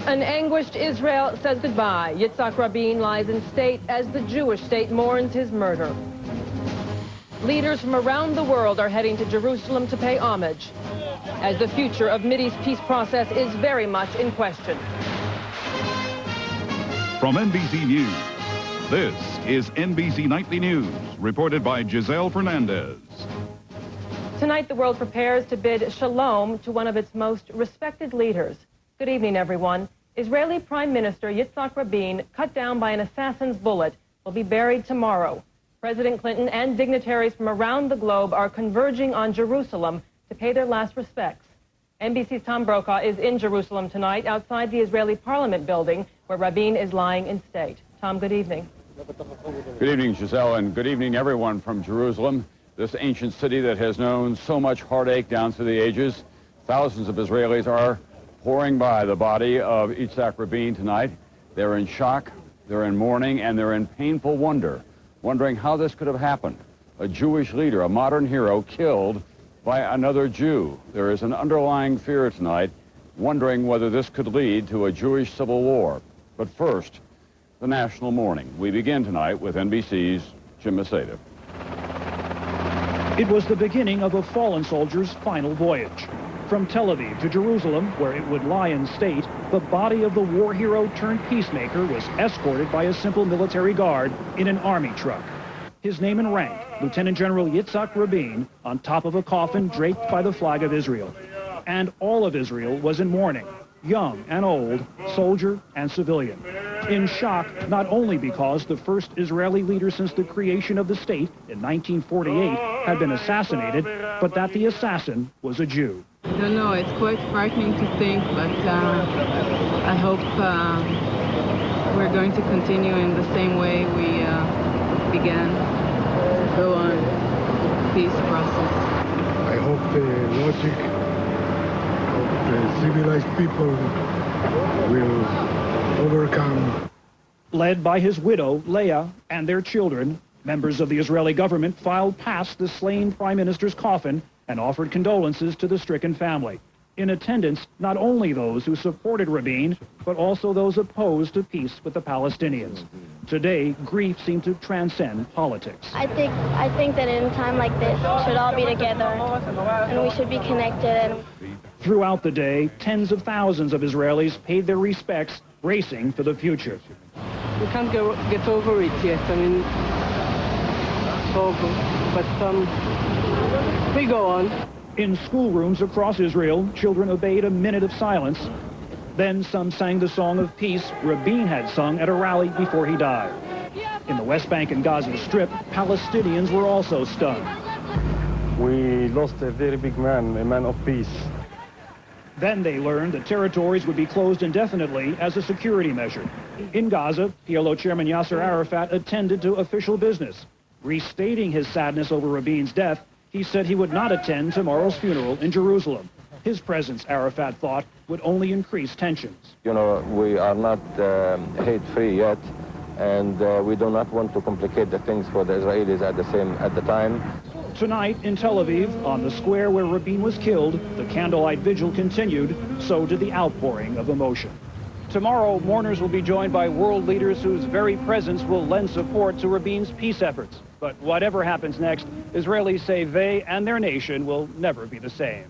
An anguished Israel says goodbye. Yitzhak Rabin lies in state as the Jewish state mourns his murder. Leaders from around the world are heading to Jerusalem to pay homage, as the future of Mideast peace process is very much in question. From NBC News, this is NBC Nightly News, reported by Giselle Fernandez. Tonight, the world prepares to bid shalom to one of its most respected leaders. Good evening, everyone. Israeli Prime Minister Yitzhak Rabin, cut down by an assassin's bullet, will be buried tomorrow. President Clinton and dignitaries from around the globe are converging on Jerusalem to pay their last respects. NBC's Tom Brokaw is in Jerusalem tonight outside the Israeli Parliament building where Rabin is lying in state. Tom, good evening. Good evening, Giselle, and good evening, everyone from Jerusalem, this ancient city that has known so much heartache down through the ages. Thousands of Israelis are pouring by the body of Yitzhak Rabin tonight. They're in shock, they're in mourning, and they're in painful wonder, wondering how this could have happened. A Jewish leader, a modern hero, killed by another Jew. There is an underlying fear tonight, wondering whether this could lead to a Jewish civil war. But first, the national mourning. We begin tonight with NBC's Jim Masada. It was the beginning of a fallen soldier's final voyage. From Tel Aviv to Jerusalem, where it would lie in state, the body of the war hero turned peacemaker was escorted by a simple military guard in an army truck. His name and rank, Lieutenant General Yitzhak Rabin, on top of a coffin draped by the flag of Israel. And all of Israel was in mourning, young and old, soldier and civilian. In shock, not only because the first Israeli leader since the creation of the state in 1948 had been assassinated, but that the assassin was a Jew. I don't know, it's quite frightening to think, but I hope we're going to continue in the same way we began, go on peace process. I hope the logic of the civilized people will overcome. Led by his widow, Leah, and their children, members of the Israeli government filed past the slain prime minister's coffin and offered condolences to the stricken family. In attendance, not only those who supported Rabin, but also those opposed to peace with the Palestinians. Today, grief seemed to transcend politics. I think that in a time like this, we should all be together, and we should be connected. Throughout the day, tens of thousands of Israelis paid their respects, racing for the future. We can't get over it yet. I mean, it's horrible, but we go on. In schoolrooms across Israel, children obeyed a minute of silence. Then some sang the song of peace Rabin had sung at a rally before he died. In the West Bank and Gaza Strip, Palestinians were also stunned. We lost a very big man, a man of peace. Then they learned that territories would be closed indefinitely as a security measure. In Gaza, PLO Chairman Yasser Arafat attended to official business. Restating his sadness over Rabin's death, he said he would not attend tomorrow's funeral in Jerusalem. His presence, Arafat thought, would only increase tensions. You know, we are not hate-free yet, and we do not want to complicate the things for the Israelis at the time. Tonight in Tel Aviv, on the square where Rabin was killed, the candlelight vigil continued, so did the outpouring of emotion. Tomorrow, mourners will be joined by world leaders whose very presence will lend support to Rabin's peace efforts. But whatever happens next, Israelis say they and their nation will never be the same.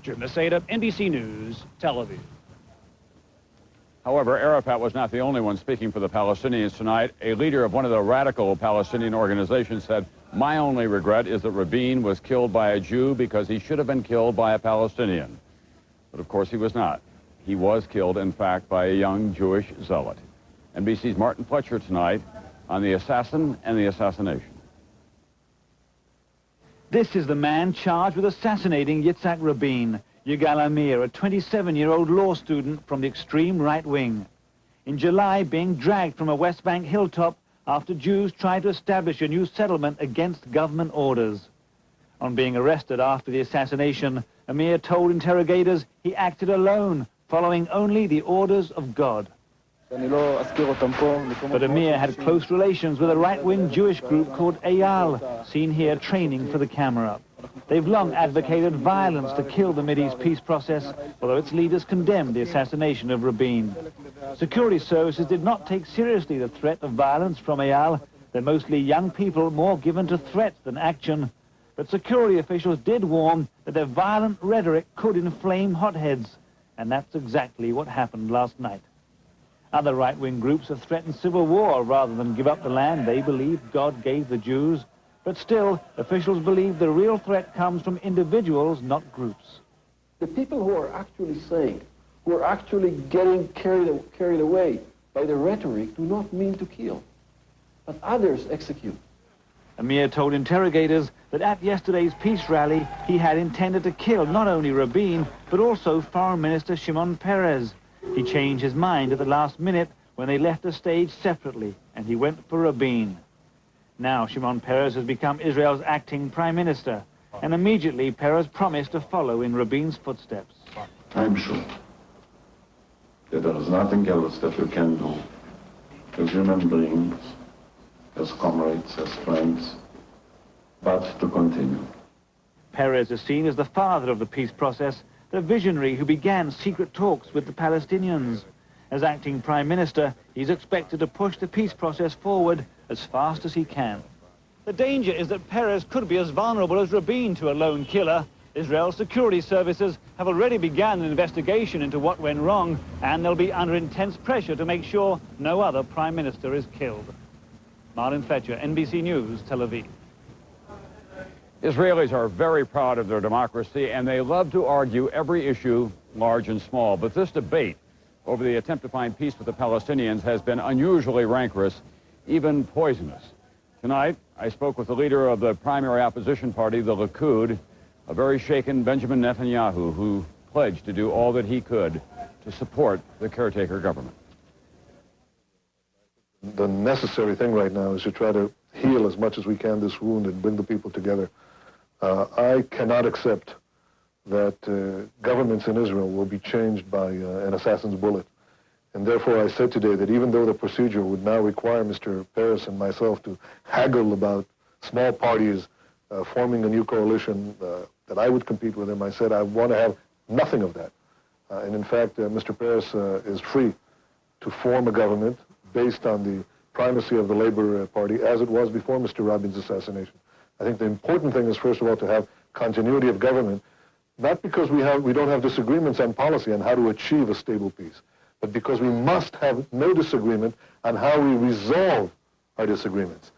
Jim Masada, NBC News, Tel Aviv. However, Arafat was not the only one speaking for the Palestinians tonight. A leader of one of the radical Palestinian organizations said, "My only regret is that Rabin was killed by a Jew because he should have been killed by a Palestinian." But of course he was not. He was killed, in fact, by a young Jewish zealot. NBC's Martin Fletcher tonight on the assassin and the assassination. This is the man charged with assassinating Yitzhak Rabin, Yigal Amir, a 27-year-old law student from the extreme right wing. In July, being dragged from a West Bank hilltop after Jews tried to establish a new settlement against government orders. On being arrested after the assassination, Amir told interrogators he acted alone, following only the orders of God. But Amir had close relations with a right-wing Jewish group called Eyal, seen here training for the camera. They've long advocated violence to kill the Mideast peace process, although its leaders condemned the assassination of Rabin. Security services did not take seriously the threat of violence from Eyal. They're mostly young people, more given to threats than action. But security officials did warn that their violent rhetoric could inflame hotheads. And that's exactly what happened last night. Other right-wing groups have threatened civil war rather than give up the land they believe God gave the Jews. But still, officials believe the real threat comes from individuals, not groups. The people who are actually saying, who are actually getting carried away by the rhetoric, do not mean to kill, but others execute. Amir told interrogators that at yesterday's peace rally, he had intended to kill not only Rabin, but also Foreign Minister Shimon Peres. He changed his mind at the last minute when they left the stage separately, and he went for Rabin. Now Shimon Peres has become Israel's acting prime minister, and immediately Peres promised to follow in Rabin's footsteps. I'm sure that there is nothing else that we can do as human beings, as comrades, as friends, but to continue. Peres is seen as the father of the peace process, the visionary who began secret talks with the Palestinians. As acting prime minister, he's expected to push the peace process forward as fast as he can. The danger is that Peres could be as vulnerable as Rabin to a lone killer. Israel's security services have already begun an investigation into what went wrong, and they'll be under intense pressure to make sure no other prime minister is killed. Martin Fletcher, NBC News, Tel Aviv. Israelis are very proud of their democracy, and they love to argue every issue, large and small. But this debate over the attempt to find peace with the Palestinians has been unusually rancorous, even poisonous. Tonight, I spoke with the leader of the primary opposition party, the Likud, a very shaken Benjamin Netanyahu, who pledged to do all that he could to support the caretaker government. The necessary thing right now is to try to heal as much as we can this wound and bring the people together. I cannot accept that governments in Israel will be changed by an assassin's bullet. And therefore I said today that even though the procedure would now require Mr. Peres and myself to haggle about small parties forming a new coalition that I would compete with him, I said I want to have nothing of that. And in fact, Mr. Peres is free to form a government based on the primacy of the Labor Party as it was before Mr. Rabin's assassination. I think the important thing is, first of all, to have continuity of government, not because we don't have disagreements on policy and how to achieve a stable peace, but because we must have no disagreement on how we resolve our disagreements.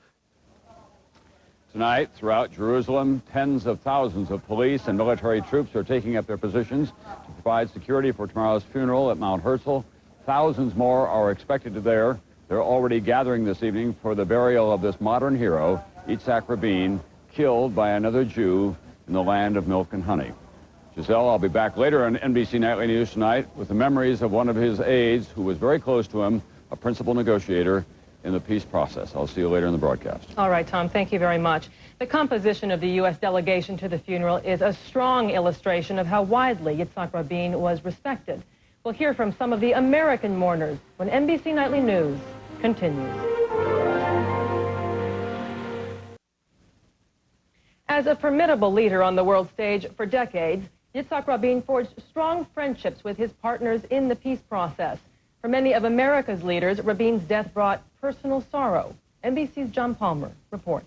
Tonight, throughout Jerusalem, tens of thousands of police and military troops are taking up their positions to provide security for tomorrow's funeral at Mount Herzl. Thousands more are expected there. They're already gathering this evening for the burial of this modern hero, Yitzhak Rabin, killed by another Jew in the land of milk and honey. Giselle, I'll be back later on NBC Nightly News tonight with the memories of one of his aides who was very close to him, a principal negotiator in the peace process. I'll see you later in the broadcast. All right, Tom, thank you very much. The composition of the U.S. delegation to the funeral is a strong illustration of how widely Yitzhak Rabin was respected. We'll hear from some of the American mourners when NBC Nightly News continues. As a formidable leader on the world stage for decades, Yitzhak Rabin forged strong friendships with his partners in the peace process. For many of America's leaders, Rabin's death brought personal sorrow. NBC's John Palmer reports.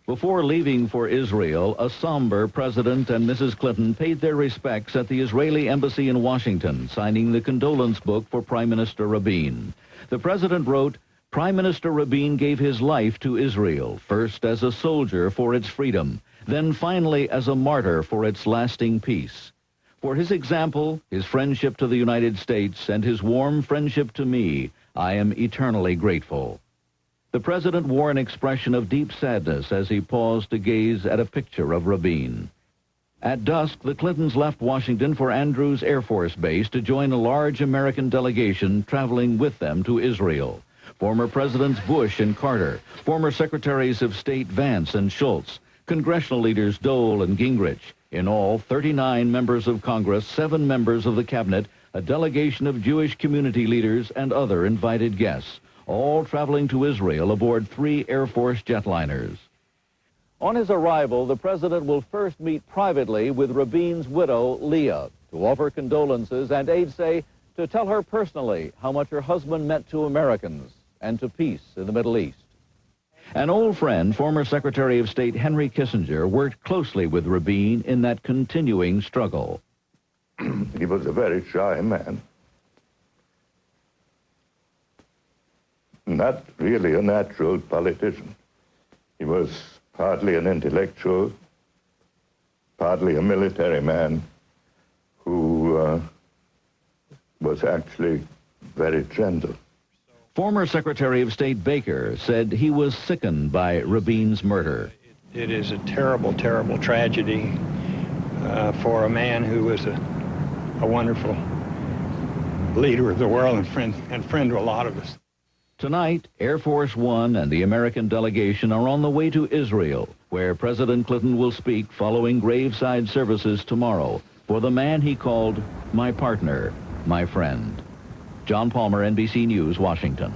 Before leaving for Israel, a somber President and Mrs. Clinton paid their respects at the Israeli embassy in Washington, signing the condolence book for Prime Minister Rabin. The president wrote, "Prime Minister Rabin gave his life to Israel, first as a soldier for its freedom, then finally as a martyr for its lasting peace. For his example, his friendship to the United States, and his warm friendship to me, I am eternally grateful." The president wore an expression of deep sadness as he paused to gaze at a picture of Rabin. At dusk, the Clintons left Washington for Andrews Air Force Base to join a large American delegation traveling with them to Israel. Former Presidents Bush and Carter, former Secretaries of State Vance and Schultz, congressional leaders Dole and Gingrich, in all 39 members of Congress, 7 members of the cabinet, a delegation of Jewish community leaders and other invited guests, all traveling to Israel aboard 3 Air Force jetliners. On his arrival, the president will first meet privately with Rabin's widow, Leah, to offer condolences and, aides say, to tell her personally how much her husband meant to Americans and to peace in the Middle East. An old friend, former Secretary of State Henry Kissinger, worked closely with Rabin in that continuing struggle. He was a very shy man. Not really a natural politician. He was partly an intellectual, partly a military man who was actually very gentle. Former Secretary of State Baker said he was sickened by Rabin's murder. It is a terrible, terrible tragedy for a man who was a wonderful leader of the world and friend to a lot of us. Tonight, Air Force One and the American delegation are on the way to Israel, where President Clinton will speak following graveside services tomorrow for the man he called my partner, my friend. John Palmer, NBC News, Washington.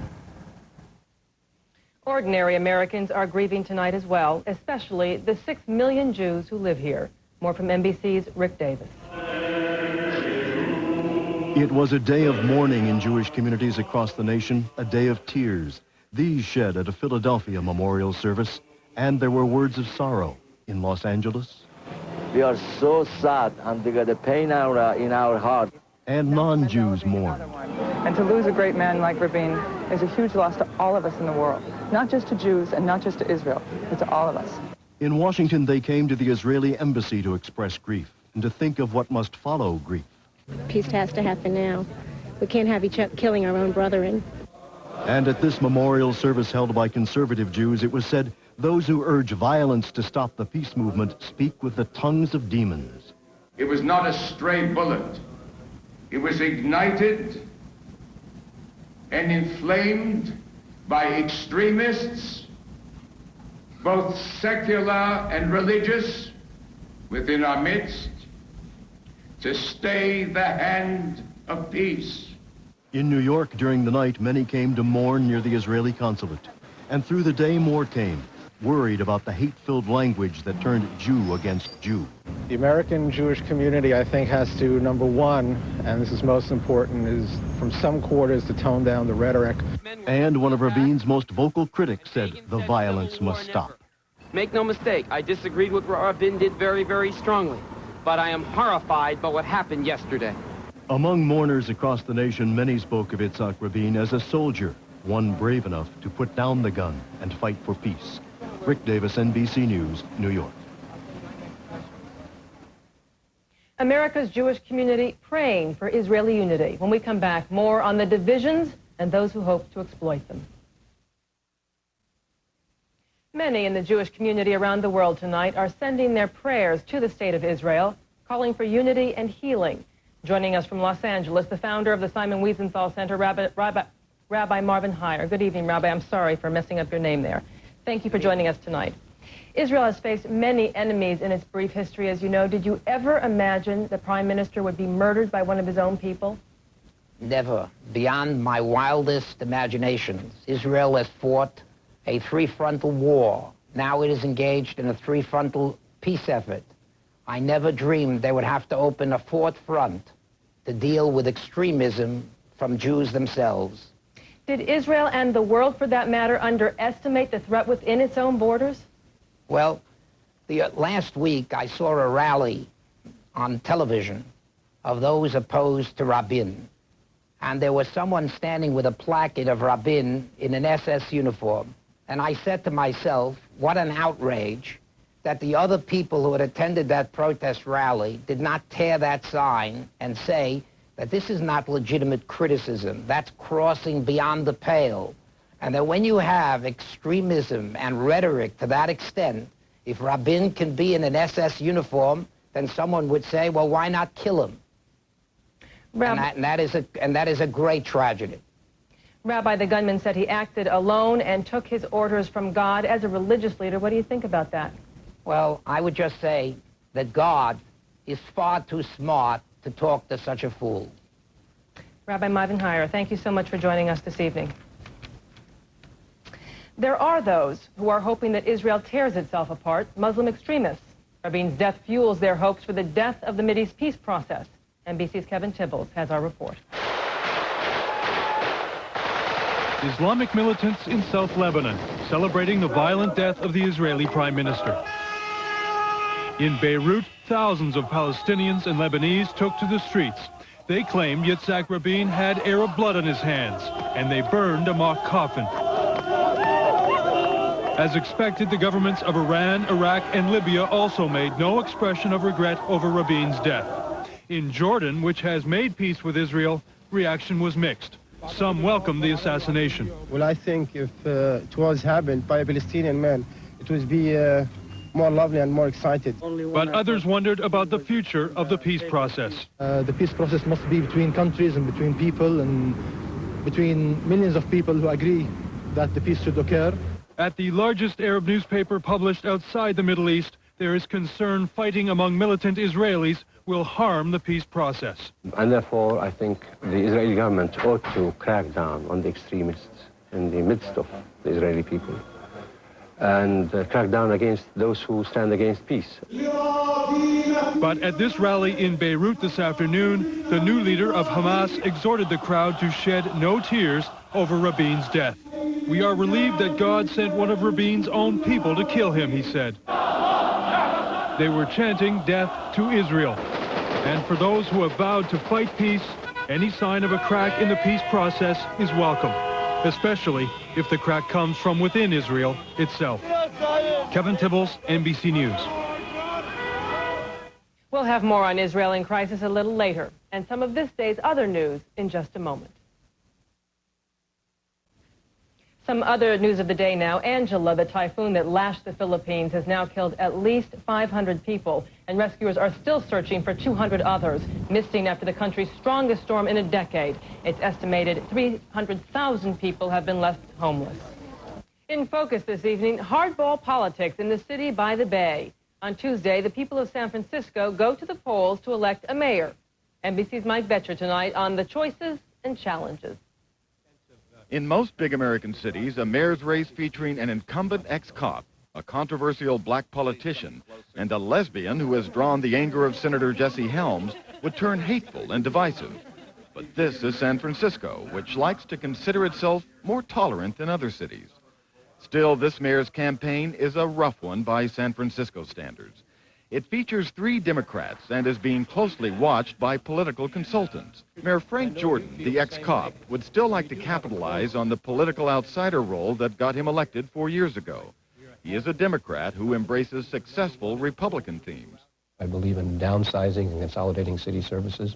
Ordinary Americans are grieving tonight as well, especially the 6 million Jews who live here. More from NBC's Rick Davis. It was a day of mourning in Jewish communities across the nation, a day of tears. These shed at a Philadelphia memorial service, and there were words of sorrow in Los Angeles. We are so sad, and we got the pain in our heart. And non-Jews mourn. And to lose a great man like Rabin is a huge loss to all of us in the world, not just to Jews and not just to Israel, but to all of us. In Washington, they came to the Israeli embassy to express grief and to think of what must follow grief. Peace has to happen now. We can't have each other killing our own brethren. And at this memorial service held by conservative Jews, it was said, those who urge violence to stop the peace movement speak with the tongues of demons. It was not a stray bullet. It was ignited and inflamed by extremists, both secular and religious, within our midst, to stay the hand of peace. In New York, during the night, many came to mourn near the Israeli consulate. And through the day, more came, worried about the hate-filled language that turned Jew against Jew. The American Jewish community, I think, has to, number one, and this is most important, is from some quarters to tone down the rhetoric. And one of Rabin's most vocal critics said the violence must stop. Make no mistake, I disagreed with what Rabin did very, very strongly. But I am horrified by what happened yesterday. Among mourners across the nation, many spoke of Yitzhak Rabin as a soldier, one brave enough to put down the gun and fight for peace. Rick Davis, NBC News, New York. America's Jewish community praying for Israeli unity. When we come back, more on the divisions and those who hope to exploit them. Many in the Jewish community around the world tonight are sending their prayers to the state of Israel, calling for unity and healing. Joining us from Los Angeles, the founder of the Simon Wiesenthal Center, Rabbi Marvin Heyer. Good evening, Rabbi. I'm sorry for messing up your name there. Thank you for joining us tonight. Israel has faced many enemies in its brief history, as you know. Did you ever imagine the Prime Minister would be murdered by one of his own people? Never. Beyond my wildest imaginations, Israel has fought a three-frontal war. Now it is engaged in a three-frontal peace effort. I never dreamed they would have to open a fourth front to deal with extremism from Jews themselves. Did Israel and the world, for that matter, underestimate the threat within its own borders? Well, last week I saw a rally on television of those opposed to Rabin. And there was someone standing with a placard of Rabin in an SS uniform. And I said to myself, what an outrage that the other people who had attended that protest rally did not tear that sign and say that this is not legitimate criticism. That's crossing beyond the pale. And that when you have extremism and rhetoric to that extent, if Rabin can be in an SS uniform, then someone would say, well, why not kill him? And that is a great tragedy. Rabbi, the gunman said he acted alone and took his orders from God. As a religious leader, what do you think about that? Well, I would just say that God is far too smart to talk to such a fool. Rabbi Marvin Heyer, thank you so much for joining us this evening. There are those who are hoping that Israel tears itself apart, Muslim extremists. Rabin's death fuels their hopes for the death of the Mideast peace process. NBC's Kevin Tibbles has our report. Islamic militants in South Lebanon, celebrating the violent death of the Israeli Prime Minister. In Beirut, thousands of Palestinians and Lebanese took to the streets. They claimed Yitzhak Rabin had Arab blood on his hands, and they burned a mock coffin. As expected, the governments of Iran, Iraq, and Libya also made no expression of regret over Rabin's death. In Jordan, which has made peace with Israel, reaction was mixed. Some welcomed the assassination. Well, I think if it was happened by a Palestinian man, it would be more lovely and more excited. But others wondered about the future of the peace process. The peace process must be between countries and between people and between millions of people who agree that the peace should occur. At the largest Arab newspaper published outside the Middle East, there is concern fighting among militant Israelis will harm the peace process. And therefore, I think the Israeli government ought to crack down on the extremists in the midst of the Israeli people and crack down against those who stand against peace. But at this rally in Beirut this afternoon, the new leader of Hamas exhorted the crowd to shed no tears over Rabin's death. We are relieved that God sent one of Rabin's own people to kill him, he said. They were chanting death to Israel. And for those who have vowed to fight peace, any sign of a crack in the peace process is welcome, especially if the crack comes from within Israel itself. Kevin Tibbles, NBC News. We'll have more on Israel in crisis a little later, and some of this day's other news in just a moment. Some other news of the day now. Angela, the typhoon that lashed the Philippines, has now killed at least 500 people, and rescuers are still searching for 200 others, missing after the country's strongest storm in a decade. It's estimated 300,000 people have been left homeless. In focus this evening, hardball politics in the city by the bay. On Tuesday, the people of San Francisco go to the polls to elect a mayor. NBC's Mike Betcher tonight on the choices and challenges. In most big American cities, a mayor's race featuring an incumbent ex-cop, a controversial black politician, and a lesbian who has drawn the anger of Senator Jesse Helms would turn hateful and divisive. But this is San Francisco, which likes to consider itself more tolerant than other cities. Still, this mayor's campaign is a rough one by San Francisco standards. It features 3 Democrats and is being closely watched by political consultants. Mayor Frank Jordan, the ex-cop, would still like to capitalize on the political outsider role that got him elected 4 years ago. He is a Democrat who embraces successful Republican themes. I believe in downsizing and consolidating city services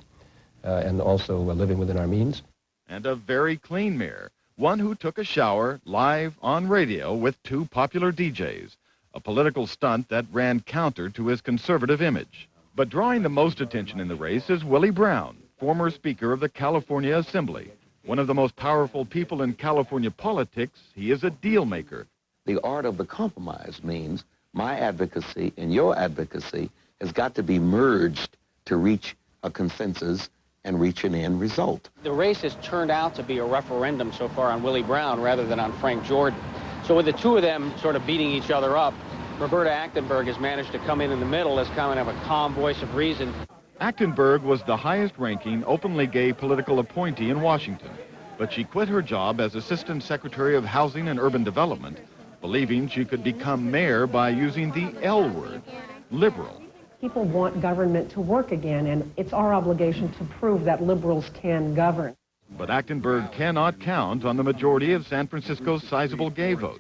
and also living within our means. And a very clean mayor, one who took a shower live on radio with 2 popular DJs. A political stunt that ran counter to his conservative image. But drawing the most attention in the race is Willie Brown, former Speaker of the California Assembly. One of the most powerful people in California politics, he is a deal maker. The art of the compromise means my advocacy and your advocacy has got to be merged to reach a consensus and reach an end result. The race has turned out to be a referendum so far on Willie Brown rather than on Frank Jordan. So with the two of them sort of beating each other up, Roberta Achtenberg has managed to come in the middle as kind of a calm voice of reason. Achtenberg was the highest-ranking openly gay political appointee in Washington, but she quit her job as Assistant Secretary of Housing and Urban Development, believing she could become mayor by using the L word, liberal. People want government to work again, and it's our obligation to prove that liberals can govern. But Achtenberg cannot count on the majority of San Francisco's sizable gay vote.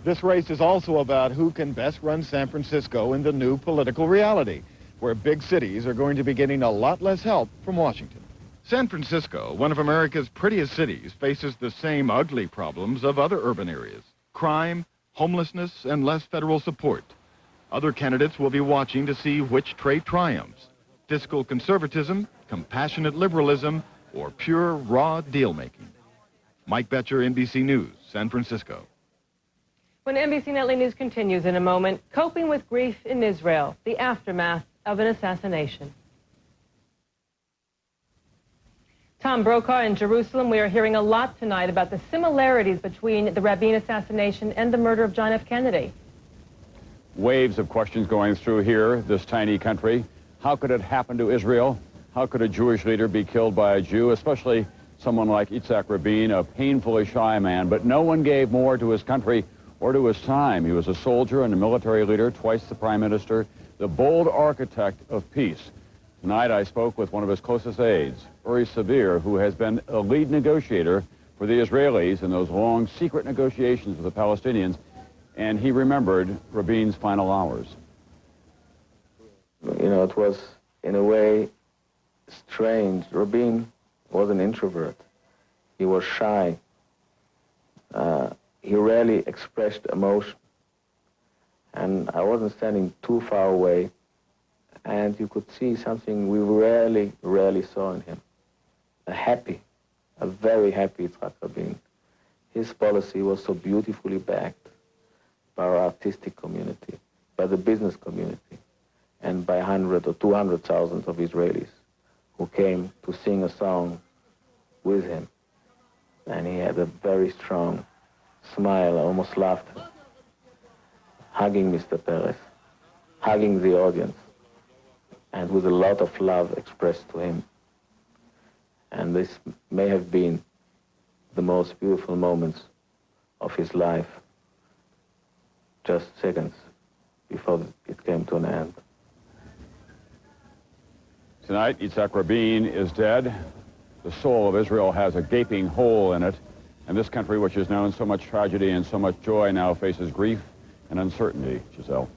This race is also about who can best run San Francisco in the new political reality, where big cities are going to be getting a lot less help from Washington. San Francisco, one of America's prettiest cities, faces the same ugly problems of other urban areas: crime, homelessness, and less federal support. Other candidates will be watching to see which trait triumphs: fiscal conservatism, compassionate liberalism, or pure, raw deal-making. Mike Betcher, NBC News, San Francisco. When NBC Nightly News continues in a moment, coping with grief in Israel, the aftermath of an assassination. Tom Brokaw in Jerusalem, we are hearing a lot tonight about the similarities between the Rabin assassination and the murder of John F. Kennedy. Waves of questions going through here, this tiny country. How could it happen to Israel? How could a Jewish leader be killed by a Jew, especially someone like Yitzhak Rabin, a painfully shy man, but no one gave more to his country or to his time. He was a soldier and a military leader, twice the prime minister, the bold architect of peace. Tonight I spoke with one of his closest aides, Uri Savir, who has been a lead negotiator for the Israelis in those long secret negotiations with the Palestinians, and he remembered Rabin's final hours. You know, it was, in a way, strange. Rabin was an introvert. He was shy. He rarely expressed emotion. And I wasn't standing too far away, and you could see something we rarely saw in him. A very happy Yitzhak Rabin. His policy was so beautifully backed by our artistic community, by the business community, and by 100 or 200,000 of Israelis who came to sing a song with him. And he had a very strong smile, almost laughter, hugging Mr. Peres, hugging the audience, and with a lot of love expressed to him. And this may have been the most beautiful moments of his life, just seconds before it came to an end. Tonight, Yitzhak Rabin is dead. The soul of Israel has a gaping hole in it, and this country, which has known so much tragedy and so much joy, now faces grief and uncertainty. Giselle.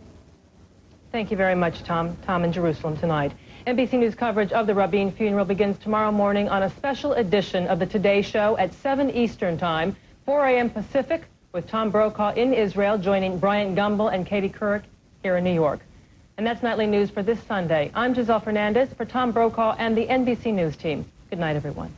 Thank you very much, Tom. Tom in Jerusalem tonight. NBC News coverage of the Rabin funeral begins tomorrow morning on a special edition of the Today Show at 7 Eastern Time, 4 a.m. Pacific, with Tom Brokaw in Israel, joining Bryant Gumbel and Katie Couric here in New York. And that's Nightly News for this Sunday. I'm Giselle Fernandez for Tom Brokaw and the NBC News team. Good night, everyone.